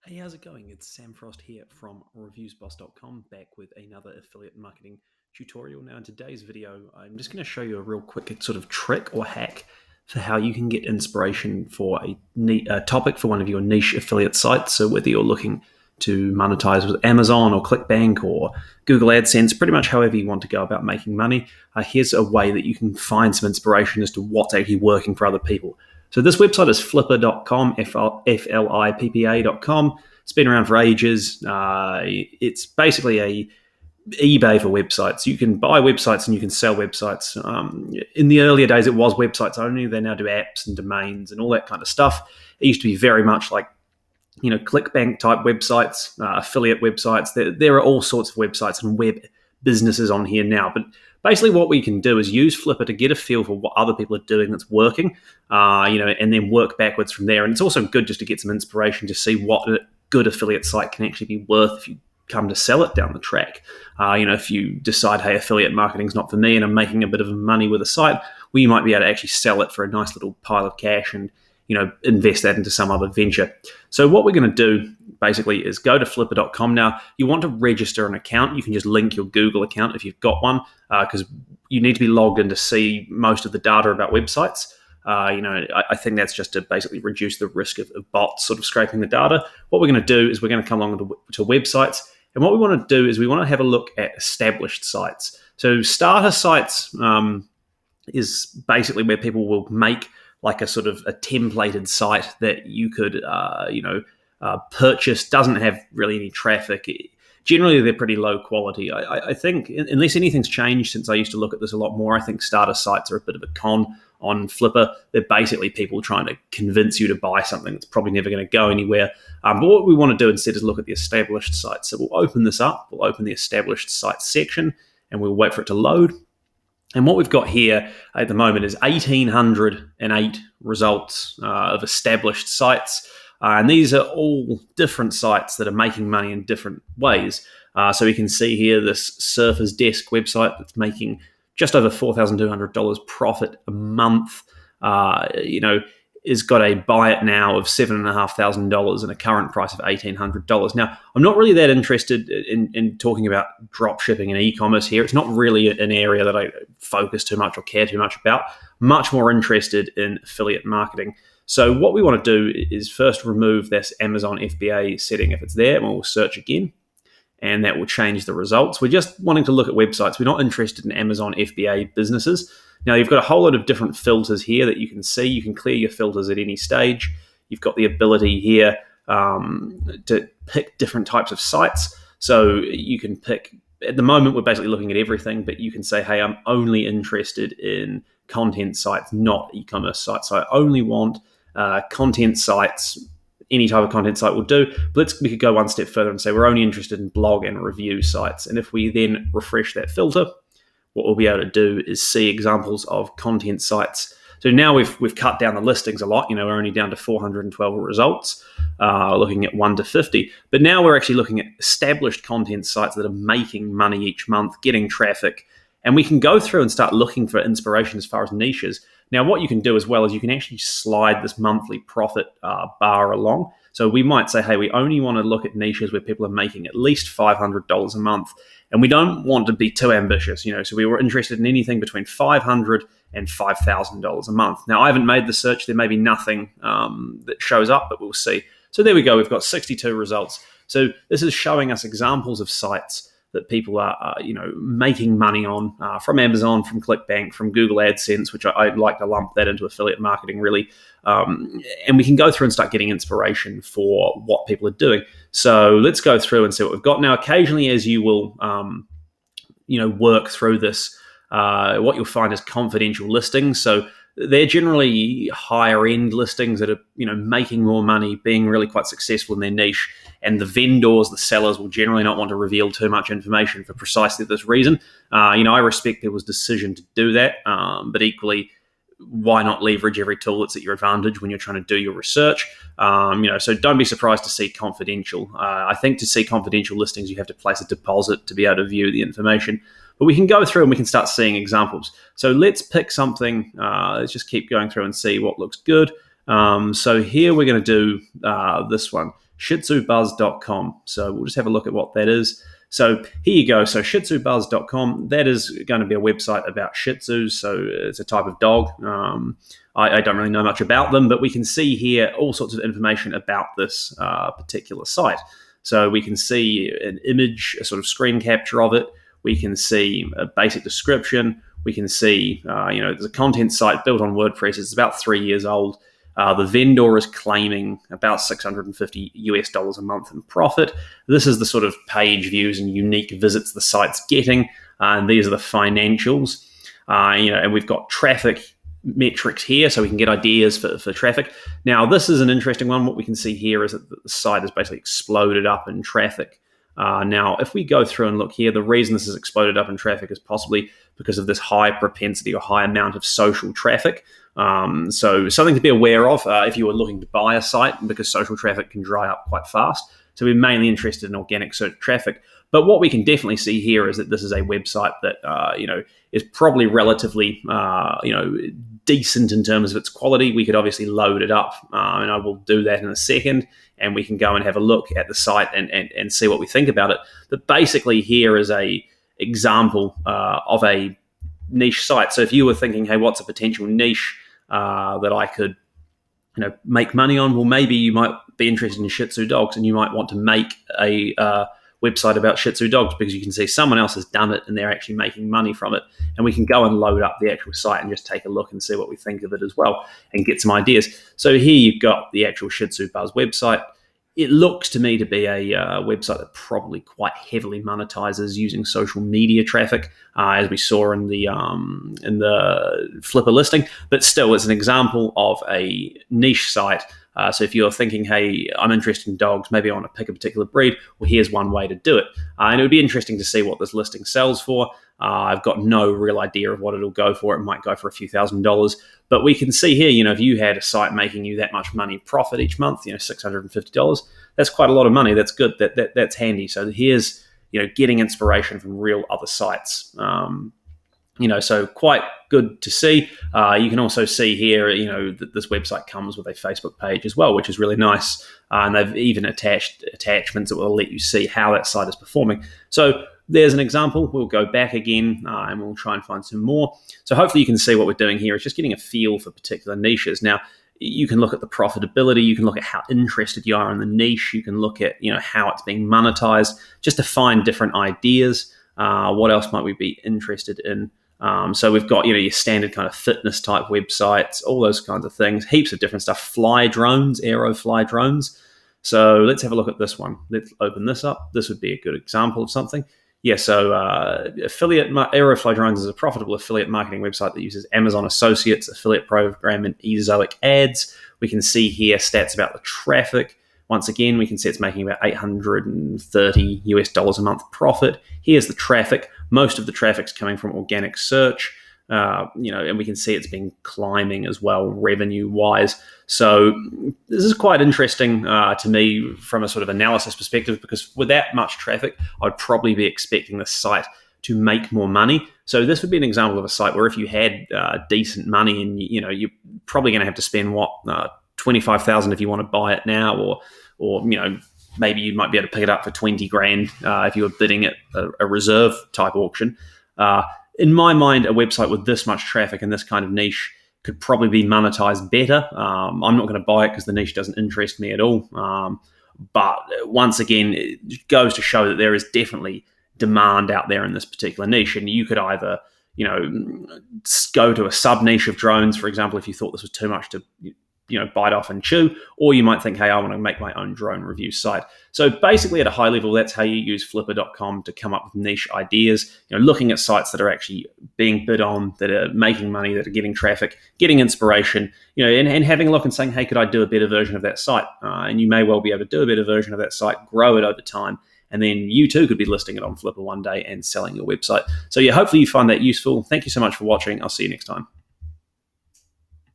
Hey, how's it going? It's Sam Frost here from reviewsboss.com, back with another affiliate marketing tutorial. Now, in today's video, I'm just going to show you a real quick sort of trick or hack for how you can get inspiration for a topic for one of your niche affiliate sites. So whether you're looking to monetize with Amazon or ClickBank or Google AdSense, pretty much however you want to go about making money, here's a way that you can find some inspiration as to what's actually working for other people. So this website is flippa.com, Flippa.com. It's been around for ages. It's basically a eBay for websites. You can buy websites and you can sell websites. In the earlier days, it was websites only. They now do apps and domains and all that kind of stuff. It used to be very much like, ClickBank type websites, affiliate websites. There are all sorts of websites and web businesses on here now. But basically what we can do is use Flippa to get a feel for what other people are doing that's working, and then work backwards from there. And it's also good just to get some inspiration to see what a good affiliate site can actually be worth if you come to sell it down the track. If you decide, hey, affiliate marketing's not for me and I'm making a bit of money with a site, well, you might be able to actually sell it for a nice little pile of cash and invest that into some other venture. So what we're going to do basically is go to flippa.com. Now, you want to register an account. You can just link your Google account if you've got one, because you need to be logged in to see most of the data about websites. I think that's just to basically reduce the risk of bots sort of scraping the data. What we're going to do is we're going to come along to websites. And what we want to do is we want to have a look at established sites. So starter sites is basically where people will make like a sort of a templated site that you could, purchase. Doesn't have really any traffic. Generally, they're pretty low quality. I think, unless anything's changed since I used to look at this a lot more, I think starter sites are a bit of a con on Flippa. They're basically people trying to convince you to buy something that's probably never going to go anywhere. But what we want to do instead is look at the established sites. So we'll open this up. We'll open the established sites section, and we'll wait for it to load. And what we've got here at the moment is 1,808 results of established sites. And these are all different sites that are making money in different ways. So we can see here this Surfer's Desk website that's making just over $4,200 profit a month. Is got a buy it now of $7,500 and a current price of $1,800. Now, I'm not really that interested in talking about drop shipping and e-commerce here. It's not really an area that I focus too much or care too much about. Much more interested in affiliate marketing. So what we want to do is first remove this Amazon FBA setting if it's there, and we'll search again, and that will change the results. We're just wanting to look at websites. We're not interested in Amazon FBA businesses. Now, you've got a whole lot of different filters here that you can see. You can clear your filters at any stage. You've got the ability here to pick different types of sites. So you can pick, at the moment, we're basically looking at everything, but you can say, hey, I'm only interested in content sites, not e-commerce sites. So I only want content sites. Any type of content site will do. But we could go one step further and say we're only interested in blog and review sites. And if we then refresh that filter, what we'll be able to do is see examples of content sites. So now we've cut down the listings a lot. We're only down to 412 results, looking at 1 to 50. But now we're actually looking at established content sites that are making money each month, getting traffic. And we can go through and start looking for inspiration as far as niches. Now, what you can do as well is you can actually slide this monthly profit bar along. So we might say, hey, we only want to look at niches where people are making at least $500 a month. And we don't want to be too ambitious, so we were interested in anything between $500 and $5,000 a month. Now, I haven't made the search. There may be nothing that shows up, but we'll see. So there we go. We've got 62 results. So this is showing us examples of sites that people are, making money on from Amazon, from ClickBank, from Google AdSense, which I'd like to lump that into affiliate marketing, really. And we can go through and start getting inspiration for what people are doing. So let's go through and see what we've got. Now, occasionally, as you will, work through this, what you'll find is confidential listings. So they're generally higher end listings that are, making more money, being really quite successful in their niche. And the vendors, the sellers, will generally not want to reveal too much information for precisely this reason. I respect people's decision to do that, but equally, why not leverage every tool that's at your advantage when you're trying to do your research? So don't be surprised to see confidential. I think to see confidential listings, you have to place a deposit to be able to view the information. But we can go through and we can start seeing examples. So let's pick something. Let's just keep going through and see what looks good. So here we're going to do this one. shitsubuzz.com. So we'll just have a look at what that is. So here you go. So shitsubuzz.com, that is going to be a website about Shih Tzus. So it's a type of dog. I don't really know much about them, but we can see here all sorts of information about this particular site. So we can see an image, a sort of screen capture of it. We can see a basic description. We can see, there's a content site built on WordPress. It's about 3 years old. The vendor is claiming about $650 a month in profit. This is the sort of page views and unique visits the site's getting. And these are the financials. And we've got traffic metrics here, so we can get ideas for traffic. Now, this is an interesting one. What we can see here is that the site has basically exploded up in traffic. Now, if we go through and look here, the reason this has exploded up in traffic is possibly because of this high propensity or high amount of social traffic. So something to be aware of if you were looking to buy a site, because social traffic can dry up quite fast. So we're mainly interested in organic search traffic. But what we can definitely see here is that this is a website that is probably relatively decent in terms of its quality. We could obviously load it up, and I will do that in a second, and we can go and have a look at the site and see what we think about it. But basically here is a example of a niche site. So if you were thinking, hey, what's a potential niche that I could make money on? Well, maybe you might be interested in Shih Tzu dogs, and you might want to make a website about Shih Tzu dogs because you can see someone else has done it and they're actually making money from it. And we can go and load up the actual site and just take a look and see what we think of it as well and get some ideas. So here you've got the actual Shih Tzu Buzz website. It looks to me to be a website that probably quite heavily monetizes using social media traffic, as we saw in the Flippa listing. But still, it's an example of a niche site. So if you're thinking, hey, I'm interested in dogs, maybe I want to pick a particular breed, well, here's one way to do it. And it would be interesting to see what this listing sells for. I've got no real idea of what it'll go for. It might go for a few $1,000s. But we can see here, if you had a site making you that much money profit each month, $650, that's quite a lot of money. That's good. That's handy. So here's, getting inspiration from real other sites. So quite good to see. You can also see here, that this website comes with a Facebook page as well, which is really nice. And they've even attached attachments that will let you see how that site is performing. So there's an example. We'll go back again and we'll try and find some more. So hopefully you can see what we're doing here. It's just getting a feel for particular niches. Now, you can look at the profitability. You can look at how interested you are in the niche. You can look at, how it's being monetized, just to find different ideas. What else might we be interested in? So we've got, your standard kind of fitness type websites, all those kinds of things, heaps of different stuff, fly drones, aero fly drones. So let's have a look at this one. Let's open this up. This would be a good example of something. Yeah, so Aerofly Drones is a profitable affiliate marketing website that uses Amazon Associates, affiliate program, and eZoic ads. We can see here stats about the traffic. Once again, we can see it's making about $830 a month profit. Here's the traffic. Most of the traffic's coming from organic search, and we can see it's been climbing as well, revenue-wise. So this is quite interesting to me from a sort of analysis perspective, because with that much traffic, I'd probably be expecting the site to make more money. So this would be an example of a site where if you had decent money, and you're probably going to have to spend $25,000 if you want to buy it now, or maybe you might be able to pick it up for $20,000 if you were bidding at a reserve type auction. In my mind, a website with this much traffic and this kind of niche could probably be monetized better. I'm not going to buy it because the niche doesn't interest me at all. But once again, it goes to show that there is definitely demand out there in this particular niche, and you could either go to a sub niche of drones, for example, if you thought this was too much to bite off and chew, or you might think, hey, I want to make my own drone review site. So basically at a high level, that's how you use flippa.com to come up with niche ideas, looking at sites that are actually being bid on, that are making money, that are getting traffic, getting inspiration, and having a look and saying, hey, could I do a better version of that site? And you may well be able to do a better version of that site, grow it over time, and then you too could be listing it on Flippa one day and selling your website. So yeah, hopefully you find that useful. Thank you so much for watching. I'll see you next time.